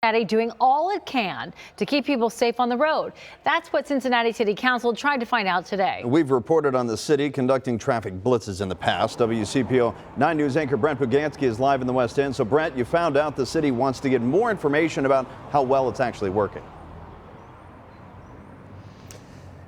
Cincinnati doing all it can to keep people safe on the road. That's what Cincinnati City Council tried to find out today. We've reported on the city conducting traffic blitzes in the past. WCPO 9 News anchor Brent Pugansky is live in the West End. So Brent, you found out the city wants to get more information about how well it's actually working.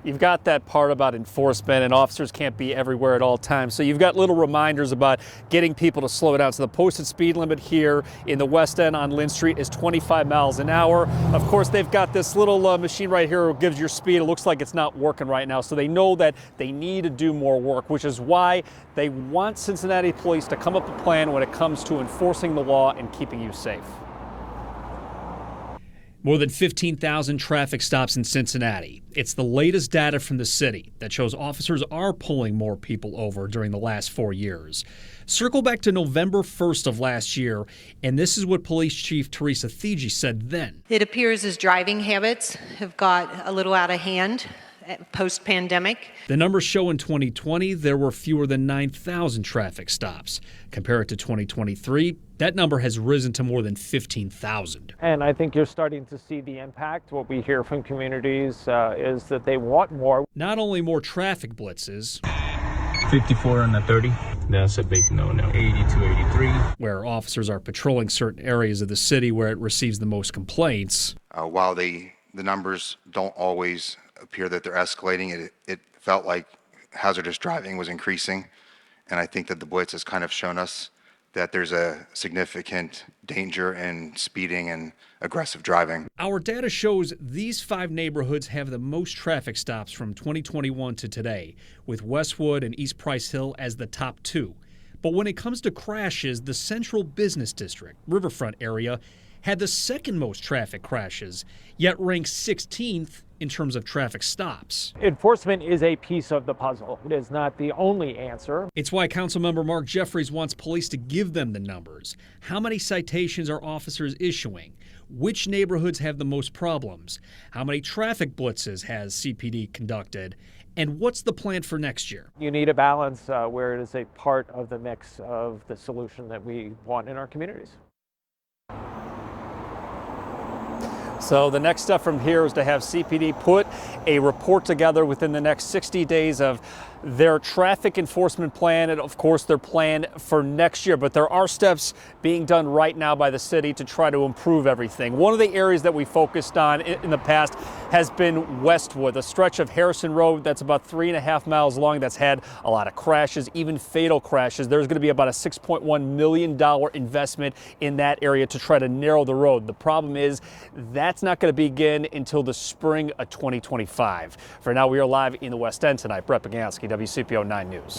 You've got that part about enforcement, and officers can't be everywhere at all times. So you've got little reminders about getting people to slow down. So the posted speed limit here in the West End on Lynn Street is 25 miles an hour. Of course, they've got this little machine right here that gives your speed. It looks like it's not working right now. So they know that they need to do more work, which is why they want Cincinnati police to come up with a plan when it comes to enforcing the law and keeping you safe. More than 15,000 traffic stops in Cincinnati. It's the latest data from the city that shows officers are pulling more people over during the last 4 years. Circle back to November 1st of last year, and this is what Police Chief Teresa Thigi said then. It appears as driving habits have got a little out of hand post-pandemic. The numbers show in 2020 there were fewer than 9,000 traffic stops. Compare it to 2023, that number has risen to more than 15,000. And I think you're starting to see the impact. What we hear from communities is that they want more. Not only more traffic blitzes. 54 on the 30. That's a big no-no. 80 to 83. Where officers are patrolling certain areas of the city where it receives the most complaints. While the numbers don't always appear that they're escalating, it felt like hazardous driving was increasing. And I think that the blitz has kind of shown us that there's a significant danger in speeding and aggressive driving. Our data shows these 5 neighborhoods have the most traffic stops from 2021 to today, with Westwood and East Price Hill as the top 2. But when it comes to crashes, the Central Business District, Riverfront area, had the second most traffic crashes, yet ranked 16th in terms of traffic stops. Enforcement is a piece of the puzzle. It is not the only answer. It's why Councilmember Mark Jeffries wants police to give them the numbers. How many citations are officers issuing? Which neighborhoods have the most problems? How many traffic blitzes has CPD conducted? And what's the plan for next year? You need a balance where it is a part of the mix of the solution that we want in our communities. So the next step from here is to have CPD put a report together within the next 60 days of their traffic enforcement plan and, of course, their plan for next year. But there are steps being done right now by the city to try to improve everything. One of the areas that we focused on in the past has been Westwood, a stretch of Harrison Road that's about 3.5 miles long that's had a lot of crashes, even fatal crashes. There's going to be about a $6.1 million investment in that area to try to narrow the road. The problem is that's not going to begin until the spring of 2025. For now, we are live in the West End tonight. Brett Pugansky, WCPO 9 News.